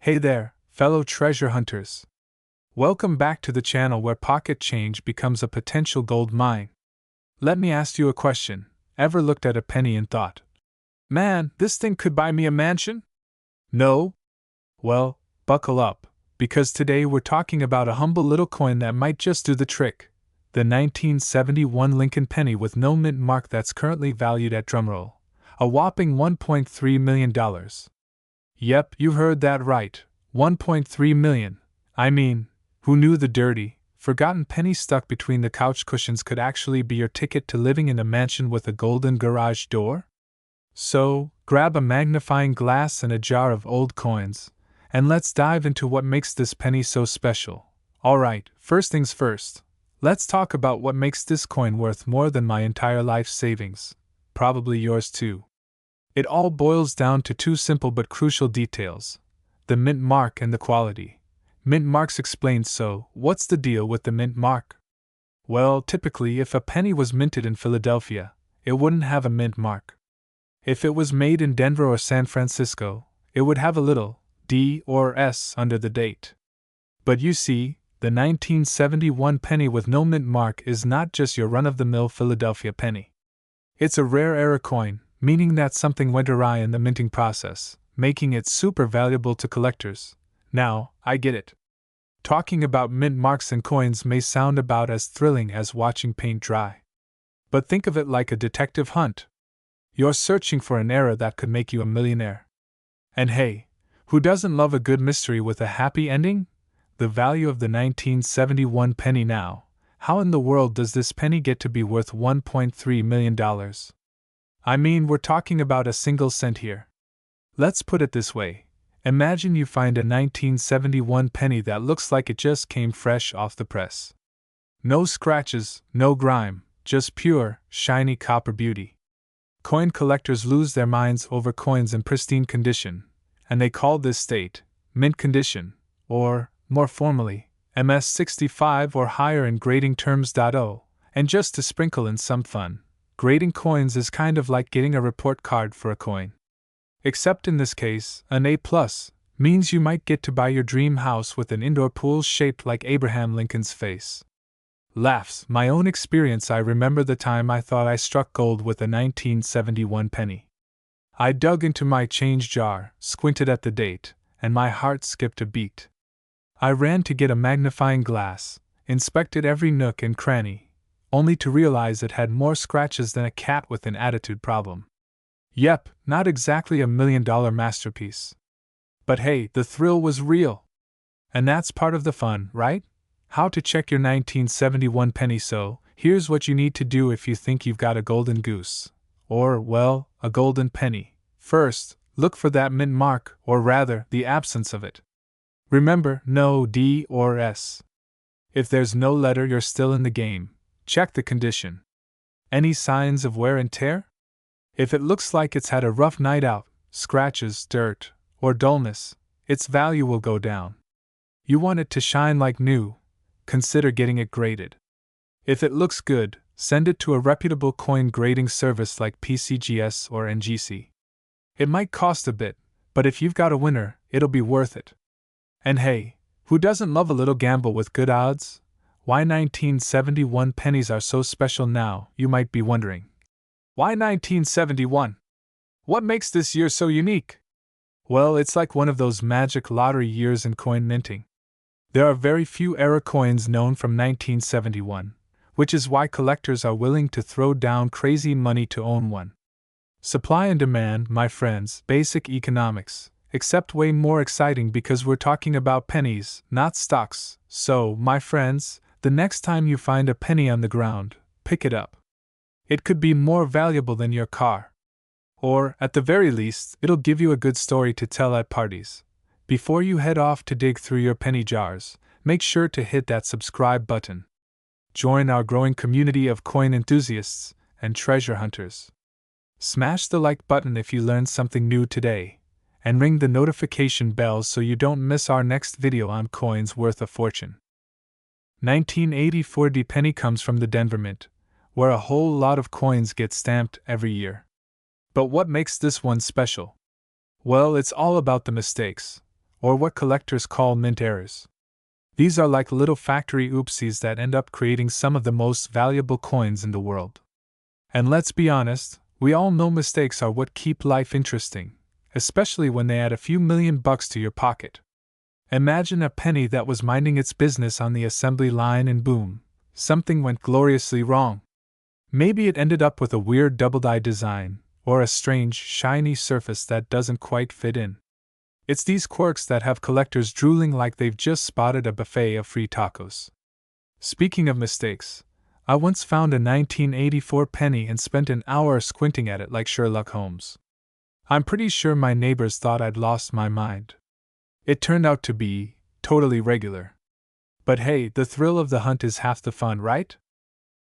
Hey there, fellow treasure hunters. Welcome back to the channel where pocket change becomes a potential gold mine. Let me ask you a question. Ever looked at a penny and thought, man, this thing could buy me a mansion? No? Well, buckle up, because today we're talking about a humble little coin that might just do the trick. The 1971 Lincoln penny with no mint mark that's currently valued at, drumroll, a whopping $1.3 million. Yep, you heard that right, 1.3 million. I mean, who knew the dirty, forgotten penny stuck between the couch cushions could actually be your ticket to living in a mansion with a golden garage door? So, grab a magnifying glass and a jar of old coins, and let's dive into what makes this penny so special. Alright, first things first, let's talk about what makes this coin worth more than my entire life savings. Probably yours too. It all boils down to two simple but crucial details: the mint mark and the quality. Mint marks explained. So, what's the deal with the mint mark? Well, typically, if a penny was minted in Philadelphia, it wouldn't have a mint mark. If it was made in Denver or San Francisco, it would have a little D or S under the date. But you see, the 1971 penny with no mint mark is not just your run-of-the-mill Philadelphia penny. It's a rare era coin, meaning that something went awry in the minting process, making it super valuable to collectors. Now, I get it. Talking about mint marks and coins may sound about as thrilling as watching paint dry. But think of it like a detective hunt. You're searching for an era that could make you a millionaire. And hey, who doesn't love a good mystery with a happy ending? The value of the 1971 penny now. How in the world does this penny get to be worth $1.3 million? I mean, we're talking about a single cent here. Let's put it this way. Imagine you find a 1971 penny that looks like it just came fresh off the press. No scratches, no grime, just pure, shiny copper beauty. Coin collectors lose their minds over coins in pristine condition, and they call this state mint condition, or, more formally, MS65 or higher in grading terms. And just to sprinkle in some fun, grading coins is kind of like getting a report card for a coin. Except in this case, an A+ means you might get to buy your dream house with an indoor pool shaped like Abraham Lincoln's face. Laughs, my own experience. I remember the time I thought I struck gold with a 1971 penny. I dug into my change jar, squinted at the date, and my heart skipped a beat. I ran to get a magnifying glass, inspected every nook and cranny, only to realize it had more scratches than a cat with an attitude problem. Yep, not exactly a $1 million masterpiece. But hey, the thrill was real. And that's part of the fun, right? How to check your 1971 penny. So, here's what you need to do if you think you've got a golden goose. Or, well, a golden penny. First, look for that mint mark, or rather, the absence of it. Remember, no D or S. If there's no letter, you're still in the game. Check the condition. Any signs of wear and tear? If it looks like it's had a rough night out, scratches, dirt, or dullness, its value will go down. You want it to shine like new. Consider getting it graded. If it looks good, send it to a reputable coin grading service like PCGS or NGC. It might cost a bit, but if you've got a winner, it'll be worth it. And hey, who doesn't love a little gamble with good odds? Why 1971 pennies are so special now, you might be wondering. Why 1971? What makes this year so unique? Well, it's like one of those magic lottery years in coin minting. There are very few era coins known from 1971, which is why collectors are willing to throw down crazy money to own one. Supply and demand, my friends, basic economics, except way more exciting because we're talking about pennies, not stocks. So, my friends, the next time you find a penny on the ground, pick it up. It could be more valuable than your car. Or, at the very least, it'll give you a good story to tell at parties. Before you head off to dig through your penny jars, make sure to hit that subscribe button. Join our growing community of coin enthusiasts and treasure hunters. Smash the like button if you learned something new today, and ring the notification bell so you don't miss our next video on coins worth a fortune. 1984 penny comes from the Denver Mint, where a whole lot of coins get stamped every year. But what makes this one special? Well, it's all about the mistakes. or what collectors call mint errors. These are like little factory oopsies that end up creating some of the most valuable coins in the world. And let's be honest, we all know mistakes are what keep life interesting, especially when they add a few $1,000,000 to your pocket. Imagine a penny that was minding its business on the assembly line and boom, something went gloriously wrong. Maybe it ended up with a weird double-die design, or a strange, shiny surface that doesn't quite fit in. It's these quirks that have collectors drooling like they've just spotted a buffet of free tacos. Speaking of mistakes, I once found a 1984 penny and spent an hour squinting at it like Sherlock Holmes. I'm pretty sure my neighbors thought I'd lost my mind. It turned out to be totally regular. But hey, the thrill of the hunt is half the fun, right?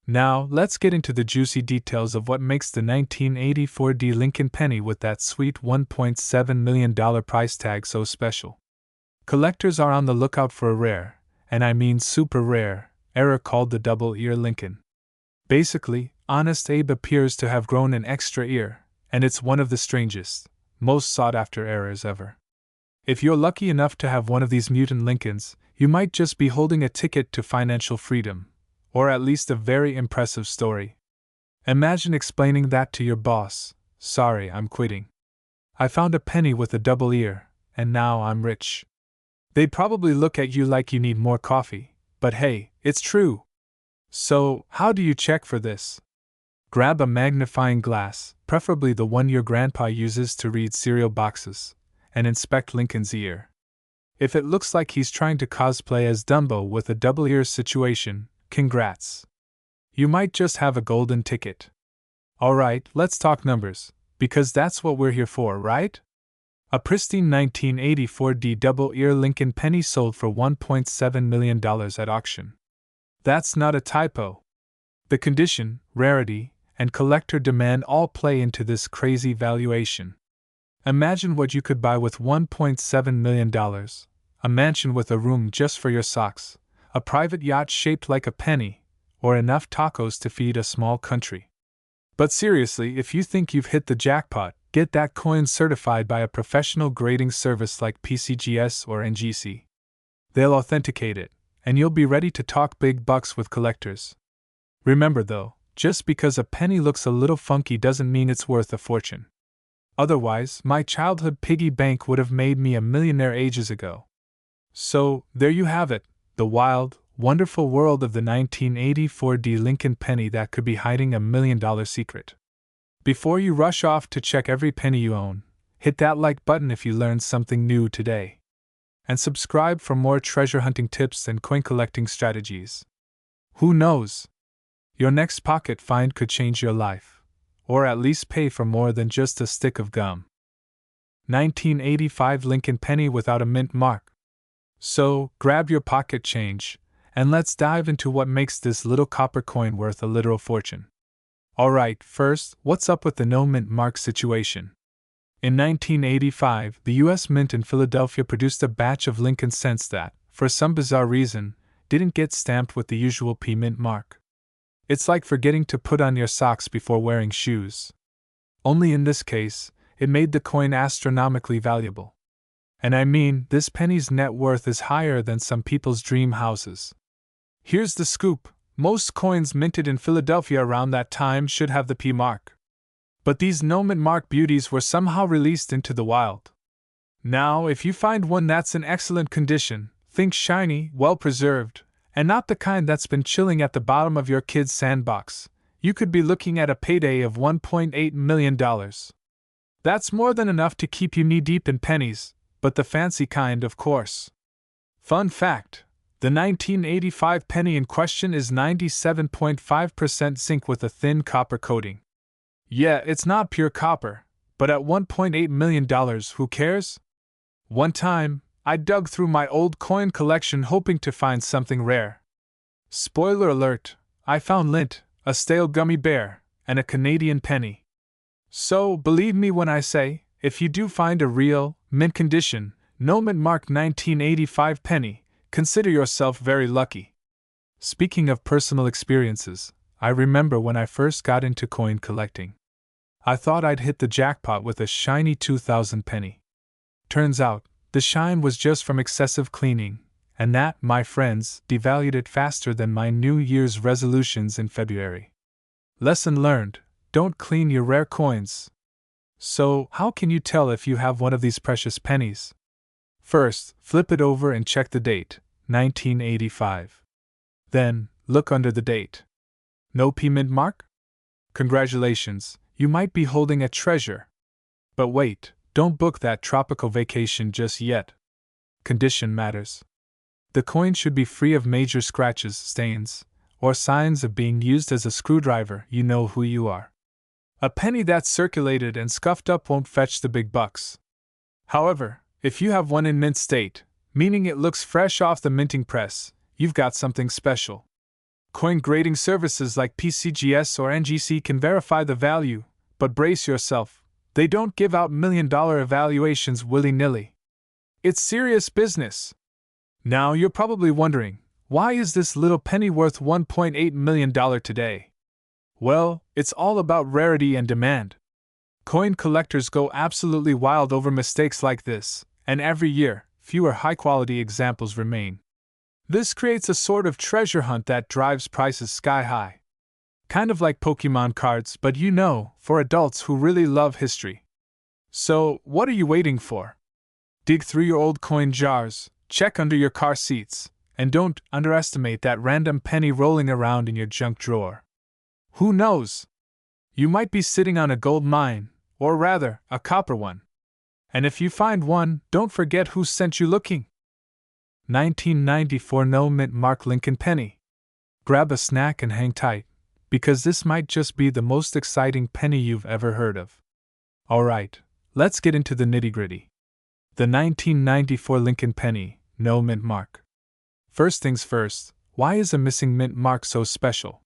Now, let's get into the juicy details of what makes the 1984 D Lincoln penny with that sweet $1.7 million price tag so special. Collectors are on the lookout for a rare, and I mean super rare, error called the double ear Lincoln. Basically, Honest Abe appears to have grown an extra ear, and it's one of the strangest, most sought-after errors ever. If you're lucky enough to have one of these mutant Lincolns, you might just be holding a ticket to financial freedom, or at least a very impressive story. Imagine explaining that to your boss. Sorry, I'm quitting. I found a penny with a double ear, and now I'm rich. They'd probably look at you like you need more coffee, but hey, it's true. So, how do you check for this? Grab a magnifying glass, preferably the one your grandpa uses to read cereal boxes, and inspect Lincoln's ear. If it looks like he's trying to cosplay as Dumbo with a double ear situation, congrats. You might just have a golden ticket. Alright, let's talk numbers, because that's what we're here for, right? A pristine 1984 D double ear Lincoln penny sold for $1.7 million at auction. That's not a typo. The condition, rarity, and collector demand all play into this crazy valuation. Imagine what you could buy with $1.7 million, a mansion with a room just for your socks, a private yacht shaped like a penny, or enough tacos to feed a small country. But seriously, if you think you've hit the jackpot, get that coin certified by a professional grading service like PCGS or NGC. They'll authenticate it, and you'll be ready to talk big bucks with collectors. Remember though, just because a penny looks a little funky doesn't mean it's worth a fortune. Otherwise, my childhood piggy bank would have made me a millionaire ages ago. So, there you have it, the wild, wonderful world of the 1984 D Lincoln penny that could be hiding a $1 million secret. Before you rush off to check every penny you own, hit that like button if you learned something new today. And subscribe for more treasure hunting tips and coin collecting strategies. Who knows? Your next pocket find could change your life, or at least pay for more than just a stick of gum. 1985 Lincoln penny without a mint mark. So, grab your pocket change, and let's dive into what makes this little copper coin worth a literal fortune. Alright, first, what's up with the no mint mark situation? In 1985, the U.S. Mint in Philadelphia produced a batch of Lincoln cents that, for some bizarre reason, didn't get stamped with the usual P mint mark. It's like forgetting to put on your socks before wearing shoes. Only in this case, it made the coin astronomically valuable. And I mean, this penny's net worth is higher than some people's dream houses. Here's the scoop: most coins minted in Philadelphia around that time should have the P mark. But these no mint mark beauties were somehow released into the wild. Now, if you find one that's in excellent condition, think shiny, well preserved, and not the kind that's been chilling at the bottom of your kid's sandbox, you could be looking at a payday of $1.8 million. That's more than enough to keep you knee-deep in pennies, but the fancy kind, of course. Fun fact: the 1985 penny in question is 97.5% zinc with a thin copper coating. Yeah, it's not pure copper, but at $1.8 million, who cares? One time, I dug through my old coin collection hoping to find something rare. Spoiler alert, I found lint, a stale gummy bear, and a Canadian penny. So, believe me when I say, if you do find a real, mint condition, no mint mark 1985 penny, consider yourself very lucky. Speaking of personal experiences, I remember when I first got into coin collecting. I thought I'd hit the jackpot with a shiny 2000 penny. Turns out, The shine was just from excessive cleaning, and that, my friends, devalued it faster than my New Year's resolutions in February. Lesson learned: don't clean your rare coins. So, how can you tell if you have one of these precious pennies? First, flip it over and check the date, 1985. Then, look under the date. No P mint mark? Congratulations, you might be holding a treasure. But wait, don't book that tropical vacation just yet. Condition matters. The coin should be free of major scratches, stains, or signs of being used as a screwdriver. You know who you are. A penny that's circulated and scuffed up won't fetch the big bucks. However, if you have one in mint state, meaning it looks fresh off the minting press, you've got something special. Coin grading services like PCGS or NGC can verify the value, but brace yourself, they don't give out million-dollar evaluations willy-nilly. It's serious business. Now you're probably wondering, why is this little penny worth $1.8 million today? Well, it's all about rarity and demand. Coin collectors go absolutely wild over mistakes like this, and every year, fewer high-quality examples remain. This creates a sort of treasure hunt that drives prices sky high. Kind of like Pokemon cards, but for adults who really love history. So, what are you waiting for? Dig through your old coin jars, check under your car seats, and don't underestimate that random penny rolling around in your junk drawer. Who knows? You might be sitting on a gold mine, or rather, a copper one. And if you find one, don't forget who sent you looking. 1994 No Mint Mark Lincoln Penny. Grab a snack and hang tight, because this might just be the most exciting penny you've ever heard of. Alright, let's get into the nitty-gritty. The 1994 Lincoln Penny, no mint mark. First things first, why is a missing mint mark so special?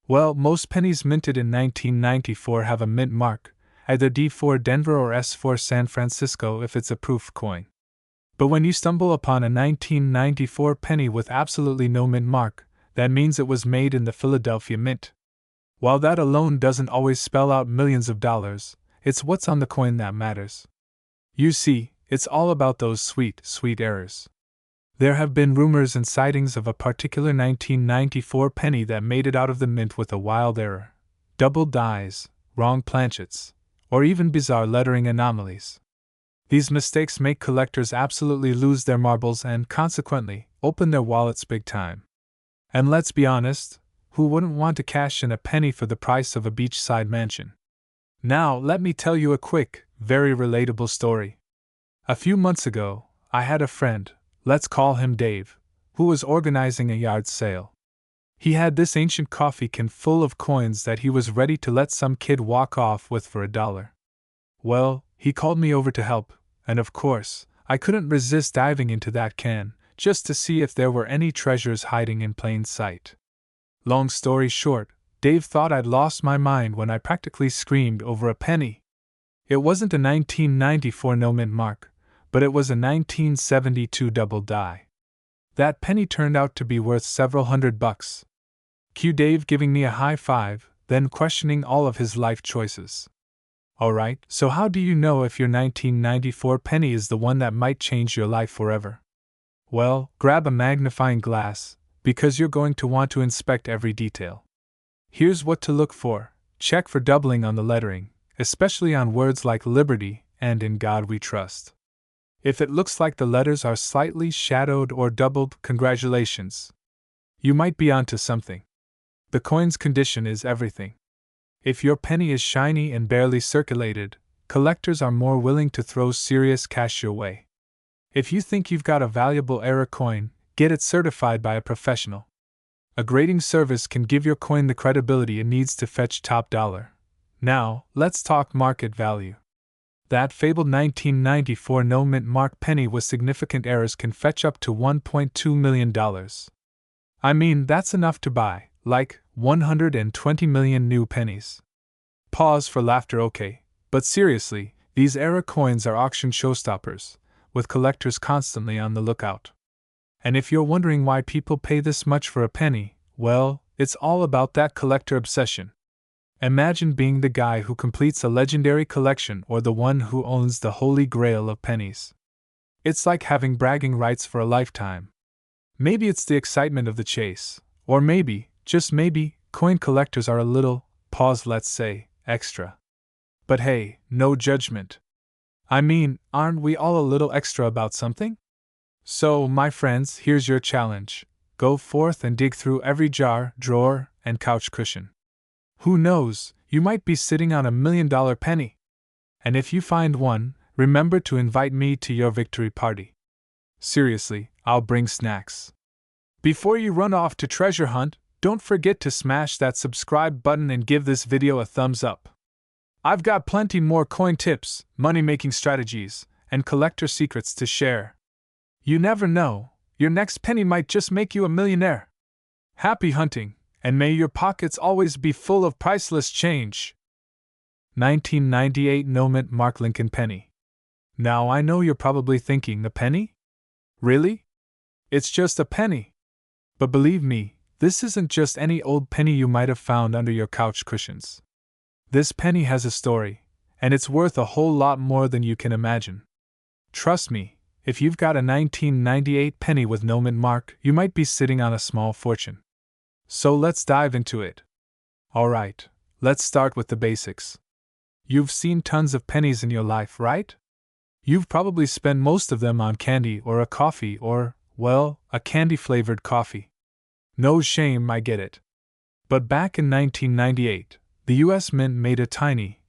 Well, most pennies minted in 1994 have a mint mark, either D4 Denver or S4 San Francisco if it's a proof coin. But when you stumble upon a 1994 penny with absolutely no mint mark, that means it was made in the Philadelphia Mint. While that alone doesn't always spell out millions of dollars, it's what's on the coin that matters. You see, it's all about those sweet, sweet errors. There have been rumors and sightings of a particular 1994 penny that made it out of the mint with a wild error, double dies, wrong planchets, or even bizarre lettering anomalies. These mistakes make collectors absolutely lose their marbles and, consequently, open their wallets big time. And let's be honest, who wouldn't want to cash in a penny for the price of a beachside mansion? Now, let me tell you a quick, very relatable story. A few months ago, I had a friend, let's call him Dave, who was organizing a yard sale. He had this ancient coffee can full of coins that he was ready to let some kid walk off with for $1. Well, he called me over to help, and of course, I couldn't resist diving into that can, just to see if there were any treasures hiding in plain sight. Long story short, Dave thought I'd lost my mind when I practically screamed over a penny. It wasn't a 1994 no mint mark, but it was a 1972 double die. That penny turned out to be worth several $100. Cue Dave giving me a high five, then questioning all of his life choices. Alright, so how do you know if your 1994 penny is the one that might change your life forever? Well, grab a magnifying glass, because you're going to want to inspect every detail. Here's what to look for: check for doubling on the lettering, especially on words like liberty and in God we trust. If it looks like the letters are slightly shadowed or doubled, congratulations. You might be onto something. The coin's condition is everything. If your penny is shiny and barely circulated, collectors are more willing to throw serious cash your way. If you think you've got a valuable error coin, get it certified by a professional. A grading service can give your coin the credibility it needs to fetch top dollar. Now, let's talk market value. That fabled 1994 no mint mark penny with significant errors can fetch up to $1.2 million. I mean, that's enough to buy, like, 120 million new pennies. Pause for laughter, okay, but seriously, these error coins are auction showstoppers, with collectors constantly on the lookout. And if you're wondering why people pay this much for a penny, well, it's all about that collector obsession. Imagine being the guy who completes a legendary collection or the one who owns the holy grail of pennies. It's like having bragging rights for a lifetime. Maybe it's the excitement of the chase, or maybe, just maybe, coin collectors are a little, let's say, extra. But hey, no judgment. I mean, aren't we all a little extra about something? So, my friends, here's your challenge. Go forth and dig through every jar, drawer, and couch cushion. Who knows, you might be sitting on $1 million penny. And if you find one, remember to invite me to your victory party. Seriously, I'll bring snacks. Before you run off to treasure hunt, don't forget to smash that subscribe button and give this video a thumbs up. I've got plenty more coin tips, money-making strategies, and collector secrets to share. You never know, your next penny might just make you a millionaire. Happy hunting, and may your pockets always be full of priceless change. 1998 No-Mint Mark Lincoln Penny. Now I know you're probably thinking, a penny? Really? It's just a penny. But believe me, this isn't just any old penny you might have found under your couch cushions. This penny has a story, and it's worth a whole lot more than you can imagine. Trust me, if you've got a 1998 penny with no mint mark, you might be sitting on a small fortune. So let's dive into it. Alright, let's start with the basics. You've seen tons of pennies in your life, right? You've probably spent most of them on candy or a coffee or, well, a candy-flavored coffee. No shame, I get it. But back in 1998, the US Mint made a tiny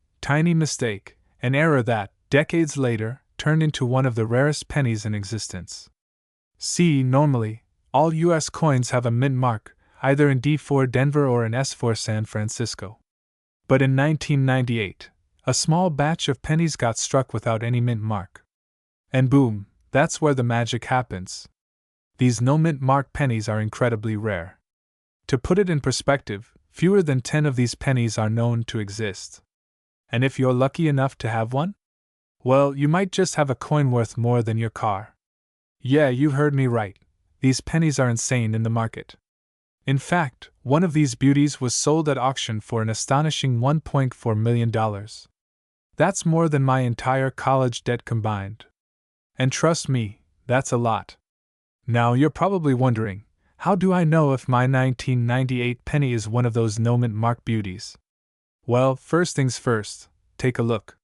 mistake, an error that, decades later, turned into one of the rarest pennies in existence. See, normally, all US coins have a mint mark, either in D4 Denver or in S4 San Francisco. But in 1998, a small batch of pennies got struck without any mint mark. And boom, that's where the magic happens. These no mint mark pennies are incredibly rare. To put it in perspective, fewer than 10 of these pennies are known to exist. And if you're lucky enough to have one? Well, you might just have a coin worth more than your car. Yeah, you heard me right. These pennies are insane in the market. In fact, one of these beauties was sold at auction for an astonishing $1.4 million. That's more than my entire college debt combined. And trust me, that's a lot. Now you're probably wondering, how do I know if my 1998 penny is one of those no-mint mark beauties? Well, first things first, take a look.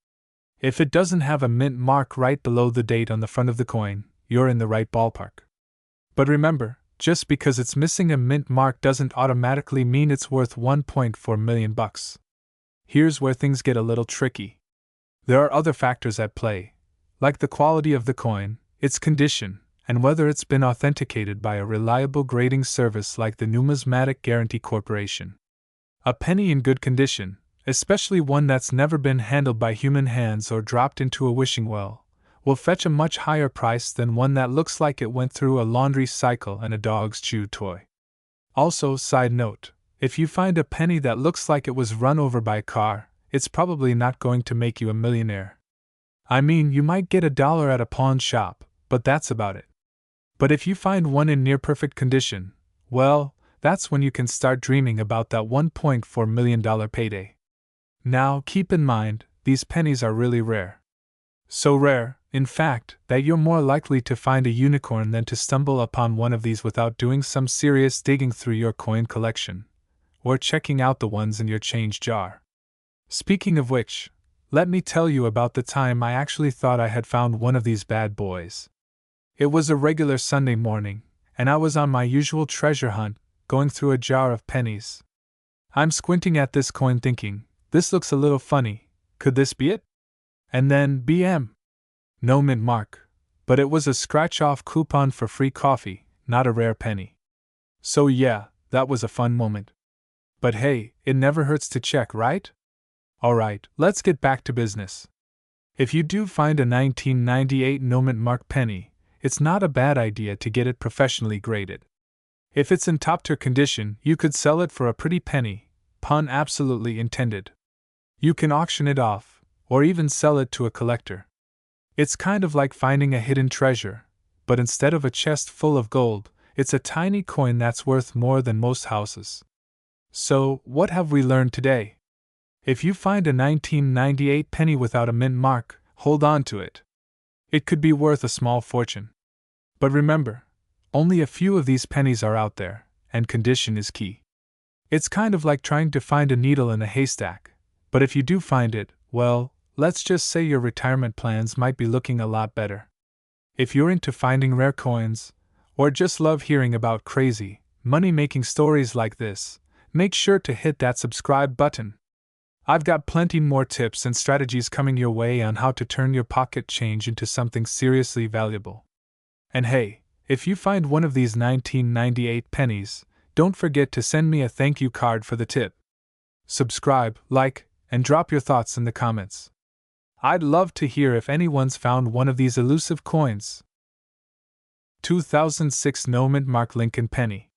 If it doesn't have a mint mark right below the date on the front of the coin, you're in the right ballpark. But remember, just because it's missing a mint mark doesn't automatically mean it's worth $1.4 million. Here's where things get a little tricky. There are other factors at play, like the quality of the coin, its condition, and whether it's been authenticated by a reliable grading service like the Numismatic Guarantee Corporation. A penny in good condition, especially one that's never been handled by human hands or dropped into a wishing well, will fetch a much higher price than one that looks like it went through a laundry cycle and a dog's chew toy. Also, side note, if you find a penny that looks like it was run over by a car, it's probably not going to make you a millionaire. I mean, you might get $1 at a pawn shop, but that's about it. But if you find one in near-perfect condition, well, that's when you can start dreaming about that $1.4 million payday. Now, keep in mind, these pennies are really rare. So rare, in fact, that you're more likely to find a unicorn than to stumble upon one of these without doing some serious digging through your coin collection, or checking out the ones in your change jar. Speaking of which, let me tell you about the time I actually thought I had found one of these bad boys. It was a regular Sunday morning, and I was on my usual treasure hunt, going through a jar of pennies. I'm squinting at this coin thinking, this looks a little funny, could this be it? And then, BM! No mint mark, but it was a scratch-off coupon for free coffee, not a rare penny. So yeah, that was a fun moment. But hey, it never hurts to check, right? Alright, let's get back to business. If you do find a 1998 no mint mark penny, it's not a bad idea to get it professionally graded. If it's in top-tier condition, you could sell it for a pretty penny, pun absolutely intended. You can auction it off, or even sell it to a collector. It's kind of like finding a hidden treasure, but instead of a chest full of gold, it's a tiny coin that's worth more than most houses. So, what have we learned today? If you find a 1998 penny without a mint mark, hold on to it. It could be worth a small fortune. But remember, only a few of these pennies are out there, and condition is key. It's kind of like trying to find a needle in a haystack, but if you do find it, well, let's just say your retirement plans might be looking a lot better. If you're into finding rare coins, or just love hearing about crazy, money-making stories like this, make sure to hit that subscribe button. I've got plenty more tips and strategies coming your way on how to turn your pocket change into something seriously valuable. And hey, if you find one of these 1998 pennies, don't forget to send me a thank you card for the tip. Subscribe, like, and drop your thoughts in the comments. I'd love to hear if anyone's found one of these elusive coins. 2006 No-Mint Mark Lincoln Penny.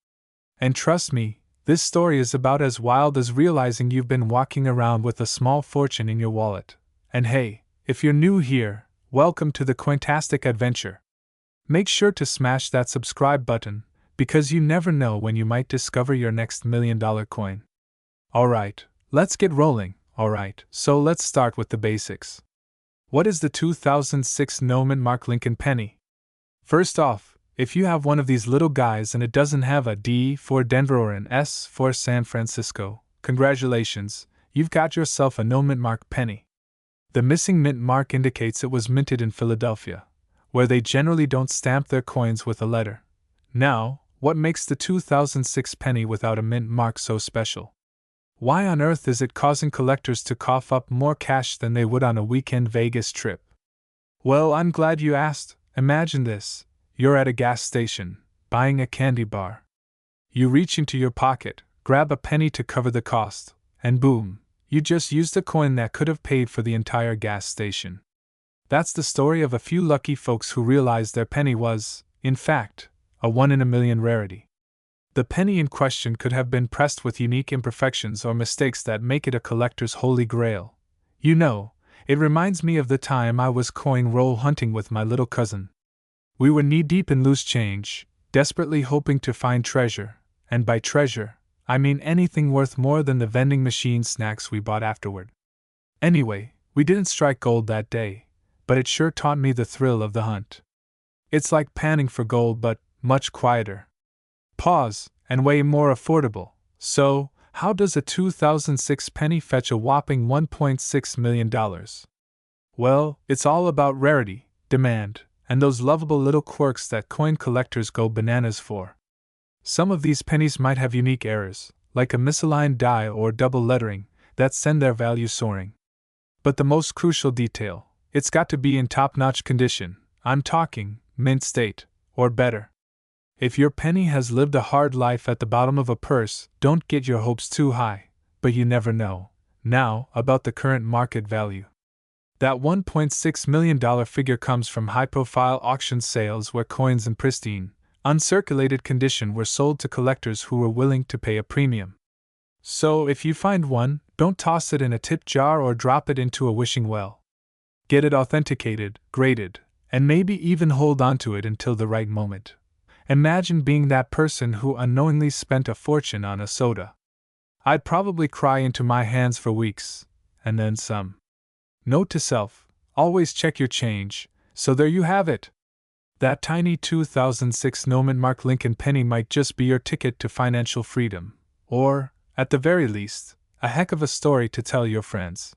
And trust me, this story is about as wild as realizing you've been walking around with a small fortune in your wallet. And hey, if you're new here, welcome to the Cointastic adventure. Make sure to smash that subscribe button, because you never know when you might discover your next $1 million coin. Alright, let's get rolling. Alright, so let's start with the basics. What is the 2006 No-Mint Mark Lincoln Penny? First off, if you have one of these little guys and it doesn't have a D for Denver or an S for San Francisco, congratulations, you've got yourself a no-mint mark penny. The missing mint mark indicates it was minted in Philadelphia, where they generally don't stamp their coins with a letter. Now, what makes the 2006 penny without a mint mark so special? Why on earth is it causing collectors to cough up more cash than they would on a weekend Vegas trip? Well, I'm glad you asked. Imagine this. You're at a gas station, buying a candy bar. You reach into your pocket, grab a penny to cover the cost, and boom, you just used a coin that could have paid for the entire gas station. That's the story of a few lucky folks who realized their penny was, in fact, a 1 in a million rarity. The penny in question could have been pressed with unique imperfections or mistakes that make it a collector's holy grail. You know, it reminds me of the time I was coin roll hunting with my little cousin. We were knee-deep in loose change, desperately hoping to find treasure, and by treasure, I mean anything worth more than the vending machine snacks we bought afterward. Anyway, we didn't strike gold that day, but it sure taught me the thrill of the hunt. It's like panning for gold but much quieter. Pause, and way more affordable. So, how does a 2006 penny fetch a whopping $1.6 million? Well, it's all about rarity, demand, and those lovable little quirks that coin collectors go bananas for. Some of these pennies might have unique errors, like a misaligned die or double lettering, that send their value soaring. But the most crucial detail, it's got to be in top-notch condition. I'm talking mint state, or better. If your penny has lived a hard life at the bottom of a purse, don't get your hopes too high, but you never know. Now, about the current market value. That $1.6 million figure comes from high-profile auction sales where coins in pristine, uncirculated condition were sold to collectors who were willing to pay a premium. So, if you find one, don't toss it in a tip jar or drop it into a wishing well. Get it authenticated, graded, and maybe even hold on to it until the right moment. Imagine being that person who unknowingly spent a fortune on a soda. I'd probably cry into my hands for weeks, and then some. Note to self, always check your change. So there you have it. That tiny 2006 No-Mint Mark Lincoln penny might just be your ticket to financial freedom, or, at the very least, a heck of a story to tell your friends.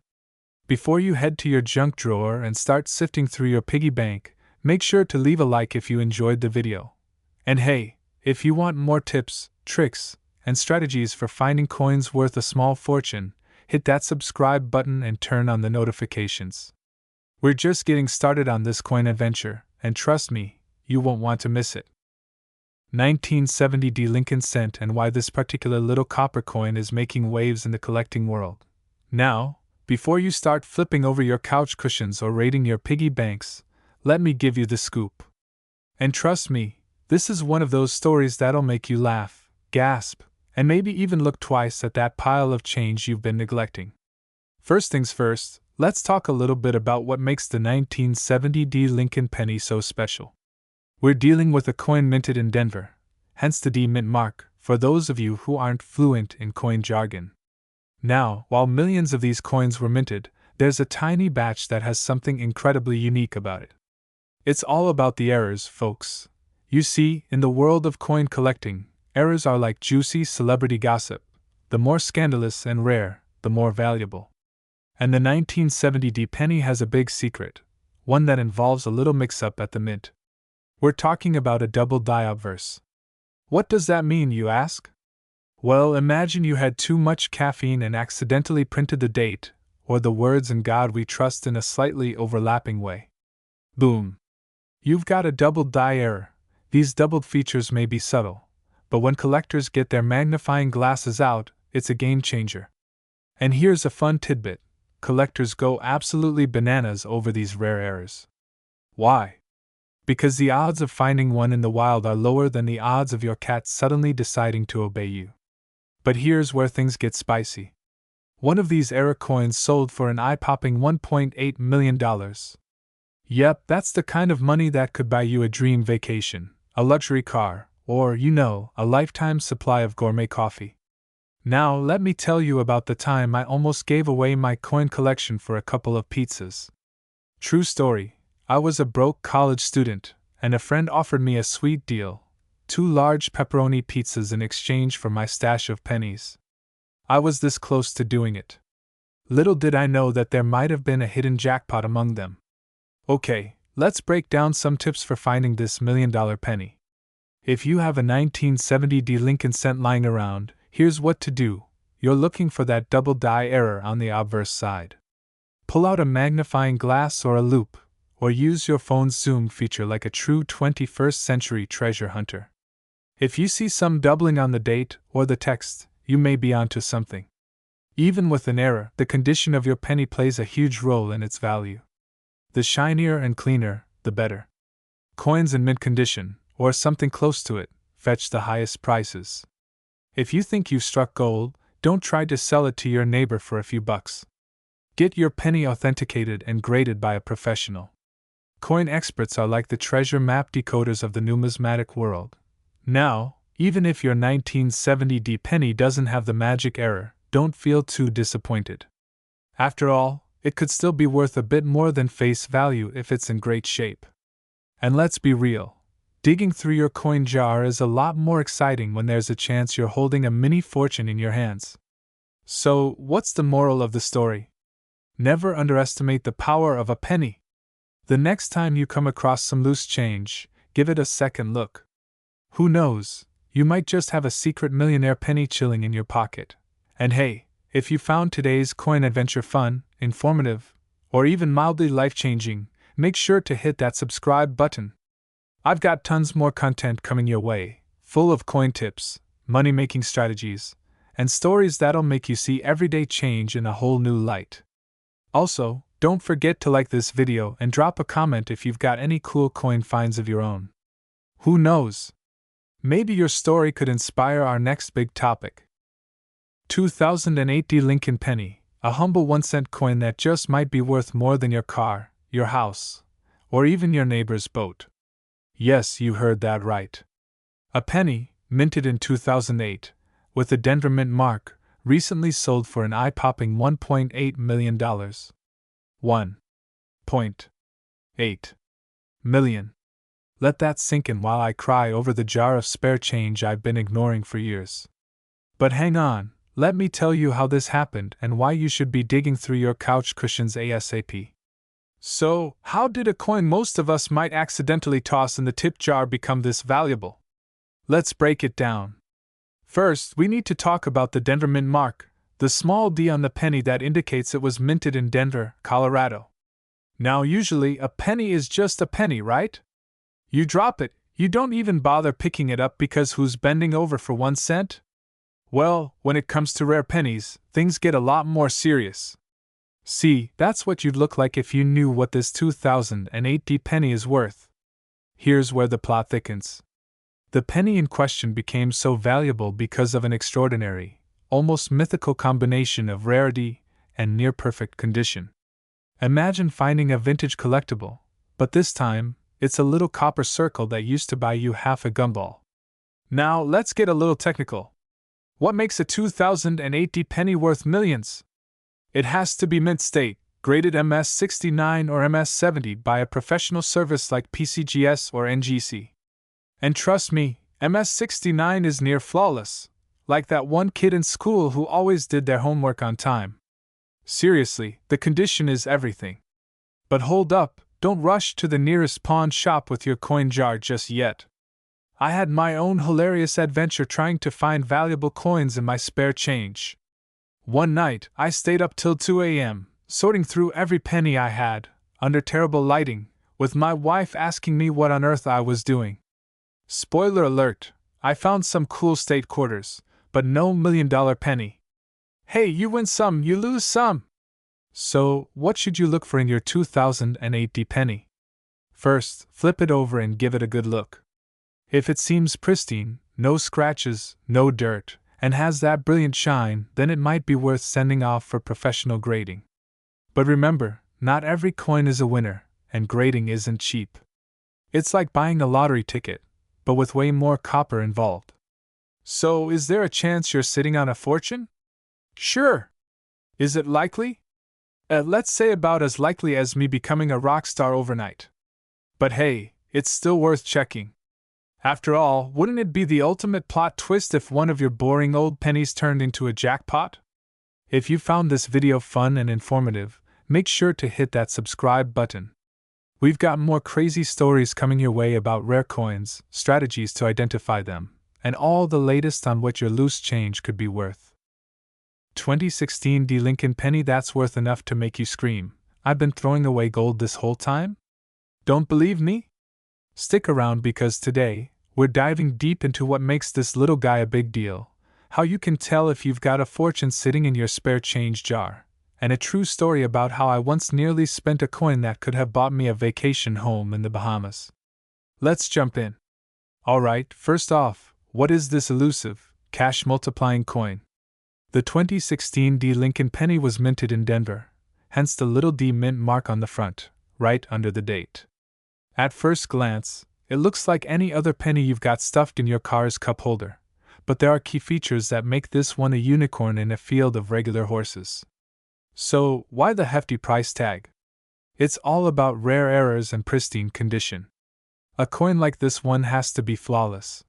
Before you head to your junk drawer and start sifting through your piggy bank, make sure to leave a like if you enjoyed the video. And hey, if you want more tips, tricks, and strategies for finding coins worth a small fortune, hit that subscribe button and turn on the notifications. We're just getting started on this coin adventure, and trust me, you won't want to miss it. 1970 D Lincoln Cent and why this particular little copper coin is making waves in the collecting world. Now, before you start flipping over your couch cushions or raiding your piggy banks, let me give you the scoop. And trust me, this is one of those stories that'll make you laugh, gasp, and maybe even look twice at that pile of change you've been neglecting. First things first, let's talk a little bit about what makes the 1970 D Lincoln penny so special. We're dealing with a coin minted in Denver, hence the D mint mark, for those of you who aren't fluent in coin jargon. Now, while millions of these coins were minted, there's a tiny batch that has something incredibly unique about it. It's all about the errors, folks. You see, in the world of coin collecting, errors are like juicy celebrity gossip. The more scandalous and rare, the more valuable. And the 1970 penny has a big secret, one that involves a little mix-up at the mint. We're talking about a double die obverse. What does that mean, you ask? Well, imagine you had too much caffeine and accidentally printed the date, or the words "In God We Trust" in a slightly overlapping way. Boom! You've got a doubled die error. These doubled features may be subtle, but when collectors get their magnifying glasses out, it's a game changer. And here's a fun tidbit: collectors go absolutely bananas over these rare errors. Why? Because the odds of finding one in the wild are lower than the odds of your cat suddenly deciding to obey you. But here's where things get spicy. One of these error coins sold for an eye-popping $1.8 million. Yep, that's the kind of money that could buy you a dream vacation, a luxury car, or, a lifetime supply of gourmet coffee. Now, let me tell you about the time I almost gave away my coin collection for a couple of pizzas. True story. I was a broke college student, and a friend offered me a sweet deal: 2 large pepperoni pizzas in exchange for my stash of pennies. I was this close to doing it. Little did I know that there might have been a hidden jackpot among them. Okay, let's break down some tips for finding this $1 million penny. If you have a 1970 Lincoln cent lying around, here's what to do. You're looking for that double die error on the obverse side. Pull out a magnifying glass or a loupe, or use your phone's zoom feature like a true 21st century treasure hunter. If you see some doubling on the date or the text, you may be onto something. Even with an error, the condition of your penny plays a huge role in its value. The shinier and cleaner, the better. Coins in mint condition, or something close to it, fetch the highest prices. If you think you've struck gold, don't try to sell it to your neighbor for a few bucks. Get your penny authenticated and graded by a professional. Coin experts are like the treasure map decoders of the numismatic world. Now, even if your 1970 penny doesn't have the magic error, don't feel too disappointed. After all, it could still be worth a bit more than face value if it's in great shape. And let's be real, digging through your coin jar is a lot more exciting when there's a chance you're holding a mini fortune in your hands. So, what's the moral of the story? Never underestimate the power of a penny. The next time you come across some loose change, give it a second look. Who knows, you might just have a secret millionaire penny chilling in your pocket. And hey, if you found today's coin adventure fun, informative, or even mildly life-changing, make sure to hit that subscribe button. I've got tons more content coming your way, full of coin tips, money-making strategies, and stories that'll make you see everyday change in a whole new light. Also, don't forget to like this video and drop a comment if you've got any cool coin finds of your own. Who knows? Maybe your story could inspire our next big topic. 2008 Lincoln penny, a humble 1-cent coin that just might be worth more than your car, your house, or even your neighbor's boat. Yes, you heard that right. A penny, minted in 2008, with the Denver Mint mark, recently sold for an eye-popping $1.8 million. 1.8 million. Let that sink in while I cry over the jar of spare change I've been ignoring for years. But hang on, let me tell you how this happened and why you should be digging through your couch cushions ASAP. So, how did a coin most of us might accidentally toss in the tip jar become this valuable? Let's break it down. First, we need to talk about the Denver Mint mark, the small D on the penny that indicates it was minted in Denver, Colorado. Now, usually a penny is just a penny, right? You drop it, you don't even bother picking it up because who's bending over for 1 cent? Well, when it comes to rare pennies, things get a lot more serious. See, that's what you'd look like if you knew what this 2008 penny is worth. Here's where the plot thickens. The penny in question became so valuable because of an extraordinary, almost mythical combination of rarity and near-perfect condition. Imagine finding a vintage collectible, but this time, it's a little copper circle that used to buy you half a gumball. Now, let's get a little technical. What makes a 2008 penny worth millions? It has to be mint state, graded MS69 or MS70 by a professional service like PCGS or NGC. And trust me, MS69 is near flawless, like that one kid in school who always did their homework on time. Seriously, the condition is everything. But hold up, don't rush to the nearest pawn shop with your coin jar just yet. I had my own hilarious adventure trying to find valuable coins in my spare change. One night, I stayed up till 2 a.m., sorting through every penny I had, under terrible lighting, with my wife asking me what on earth I was doing. Spoiler alert, I found some cool state quarters, but no $1,000,000 penny. Hey, you win some, you lose some! So, what should you look for in your 2008 penny? First, flip it over and give it a good look. If it seems pristine, no scratches, no dirt, and has that brilliant shine, then it might be worth sending off for professional grading. But remember, not every coin is a winner, and grading isn't cheap. It's like buying a lottery ticket, but with way more copper involved. So, is there a chance you're sitting on a fortune? Sure. Is it likely? Let's say about as likely as me becoming a rock star overnight. But hey, it's still worth checking. After all, wouldn't it be the ultimate plot twist if one of your boring old pennies turned into a jackpot? If you found this video fun and informative, make sure to hit that subscribe button. We've got more crazy stories coming your way about rare coins, strategies to identify them, and all the latest on what your loose change could be worth. 2016 D Lincoln penny, that's worth enough to make you scream, "I've been throwing away gold this whole time?" Don't believe me? Stick around because today, we're diving deep into what makes this little guy a big deal, how you can tell if you've got a fortune sitting in your spare change jar, and a true story about how I once nearly spent a coin that could have bought me a vacation home in the Bahamas. Let's jump in. Alright, first off, what is this elusive, cash-multiplying coin? The 2016 D Lincoln penny was minted in Denver, hence the little D mint mark on the front, right under the date. At first glance, it looks like any other penny you've got stuffed in your car's cup holder, but there are key features that make this one a unicorn in a field of regular horses. So, why the hefty price tag? It's all about rare errors and pristine condition. A coin like this one has to be flawless.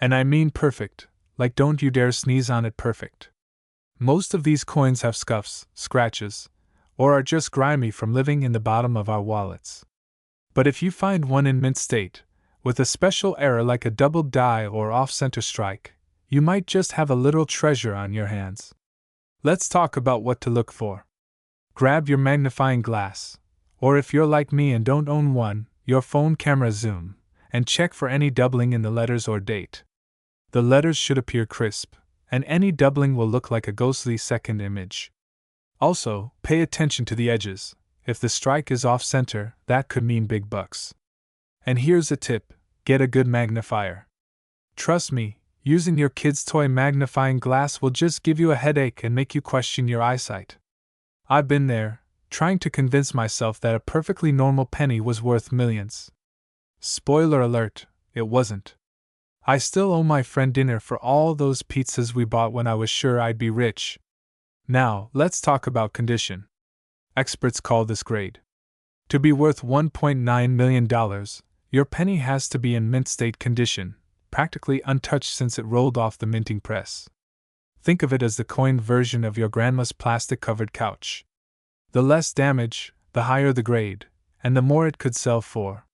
And I mean perfect, like don't you dare sneeze on it perfect. Most of these coins have scuffs, scratches, or are just grimy from living in the bottom of our wallets. But if you find one in mint state, with a special error like a double die or off-center strike, you might just have a little treasure on your hands. Let's talk about what to look for. Grab your magnifying glass, or if you're like me and don't own one, your phone camera zoom, and check for any doubling in the letters or date. The letters should appear crisp, and any doubling will look like a ghostly second image. Also, pay attention to the edges. If the strike is off-center, that could mean big bucks. And here's a tip, get a good magnifier. Trust me, using your kid's toy magnifying glass will just give you a headache and make you question your eyesight. I've been there, trying to convince myself that a perfectly normal penny was worth millions. Spoiler alert, it wasn't. I still owe my friend dinner for all those pizzas we bought when I was sure I'd be rich. Now, let's talk about condition. Experts call this grade. To be worth $1.9 million, your penny has to be in mint state condition, practically untouched since it rolled off the minting press. Think of it as the coined version of your grandma's plastic-covered couch. The less damage, the higher the grade, and the more it could sell for.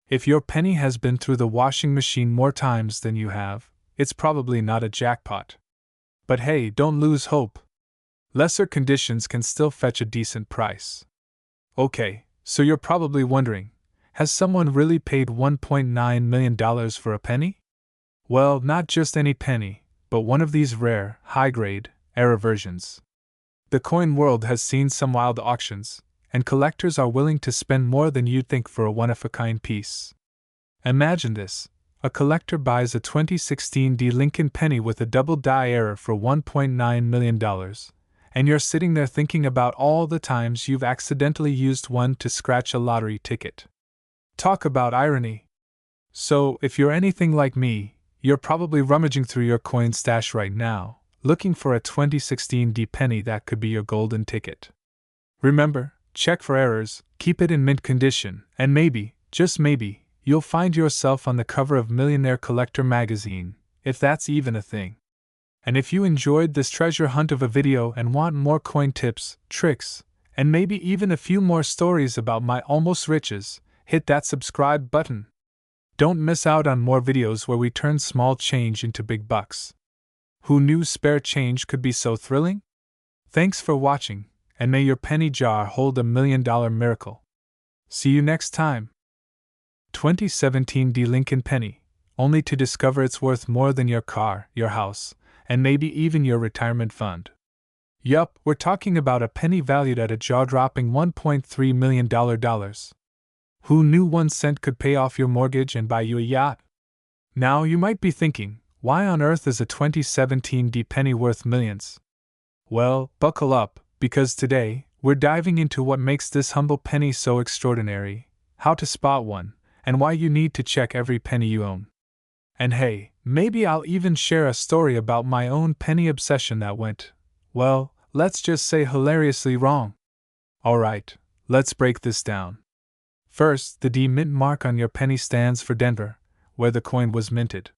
If your penny has been through the washing machine more times than you have, it's probably not a jackpot. But hey, don't lose hope. Lesser conditions can still fetch a decent price. Okay, so you're probably wondering, has someone really paid $1.9 million for a penny? Well, not just any penny, but one of these rare, high-grade, error versions. The coin world has seen some wild auctions, and collectors are willing to spend more than you'd think for a one-of-a-kind piece. Imagine this, a collector buys a 2016 D Lincoln penny with a double die error for $1.9 million, and you're sitting there thinking about all the times you've accidentally used one to scratch a lottery ticket. Talk about irony. So, if you're anything like me, you're probably rummaging through your coin stash right now, looking for a 2016 D penny that could be your golden ticket. Remember, check for errors, keep it in mint condition, and maybe, just maybe, you'll find yourself on the cover of Millionaire Collector magazine, if that's even a thing. And if you enjoyed this treasure hunt of a video and want more coin tips, tricks, and maybe even a few more stories about my almost riches, hit that subscribe button. Don't miss out on more videos where we turn small change into big bucks. Who knew spare change could be so thrilling? Thanks for watching, and may your penny jar hold $1 million miracle. See you next time. 2017 D. Lincoln Penny, only to discover it's worth more than your car, your house, and maybe even your retirement fund. Yup, we're talking about a penny valued at a jaw-dropping $1.3 million. Who knew 1 cent could pay off your mortgage and buy you a yacht? Now you might be thinking, why on earth is a 2017 D penny worth millions? Well, buckle up, because today, we're diving into what makes this humble penny so extraordinary, how to spot one, and why you need to check every penny you own. And hey, maybe I'll even share a story about my own penny obsession that went, well, let's just say hilariously wrong. Alright, let's break this down. First, the D mint mark on your penny stands for Denver, where the coin was minted.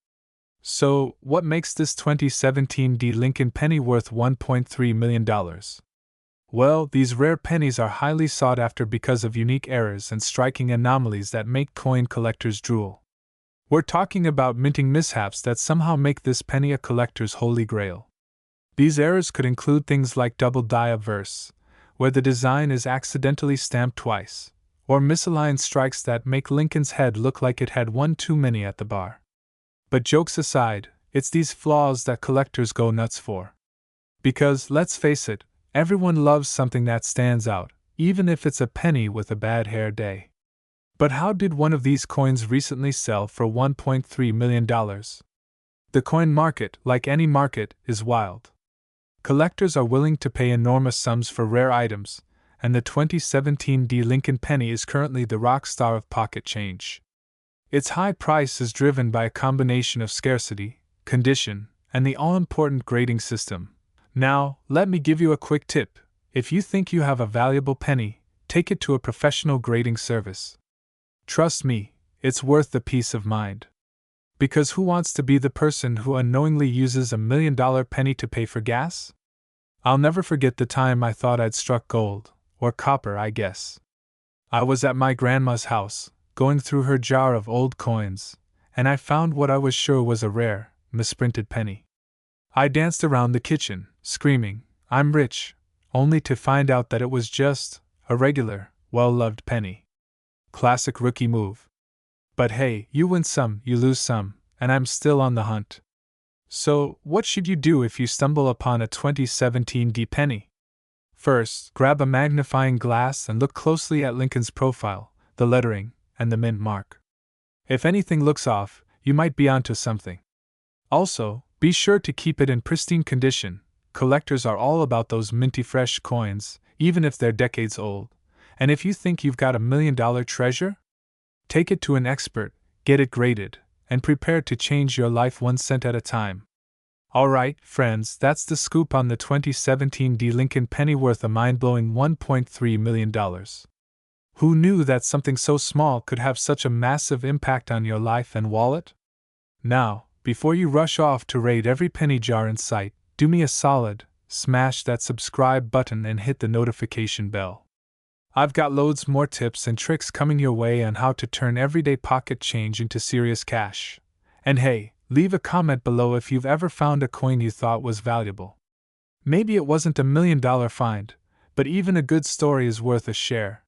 So, what makes this 2017 D Lincoln penny worth $1.3 million? Well, these rare pennies are highly sought after because of unique errors and striking anomalies that make coin collectors drool. We're talking about minting mishaps that somehow make this penny a collector's holy grail. These errors could include things like double die obverse, where the design is accidentally stamped twice, or misaligned strikes that make Lincoln's head look like it had one too many at the bar. But jokes aside, it's these flaws that collectors go nuts for. Because, let's face it, everyone loves something that stands out, even if it's a penny with a bad hair day. But how did one of these coins recently sell for $1.3 million? The coin market, like any market, is wild. Collectors are willing to pay enormous sums for rare items, and the 2017 D Lincoln penny is currently the rock star of pocket change. Its high price is driven by a combination of scarcity, condition, and the all-important grading system. Now, let me give you a quick tip. If you think you have a valuable penny, take it to a professional grading service. Trust me, it's worth the peace of mind. Because who wants to be the person who unknowingly uses $1 million penny to pay for gas? I'll never forget the time I thought I'd struck gold, or copper, I guess. I was at my grandma's house, going through her jar of old coins, and I found what I was sure was a rare, misprinted penny. I danced around the kitchen, screaming, "I'm rich," only to find out that it was just a regular, well-loved penny. Classic rookie move. But hey, you win some, you lose some, and I'm still on the hunt. So, what should you do if you stumble upon a 2017 D penny? First, grab a magnifying glass and look closely at Lincoln's profile, the lettering, and the mint mark. If anything looks off, you might be onto something. Also, be sure to keep it in pristine condition. Collectors are all about those minty fresh coins, even if they're decades old. And if you think you've got $1 million treasure, take it to an expert, get it graded, and prepare to change your life 1 cent at a time. Alright, friends, that's the scoop on the 2017 D Lincoln penny worth a mind-blowing $1.3 million. Who knew that something so small could have such a massive impact on your life and wallet? Now, before you rush off to raid every penny jar in sight, do me a solid, smash that subscribe button and hit the notification bell. I've got loads more tips and tricks coming your way on how to turn everyday pocket change into serious cash. And hey, leave a comment below if you've ever found a coin you thought was valuable. Maybe it wasn't $1 million find, but even a good story is worth a share.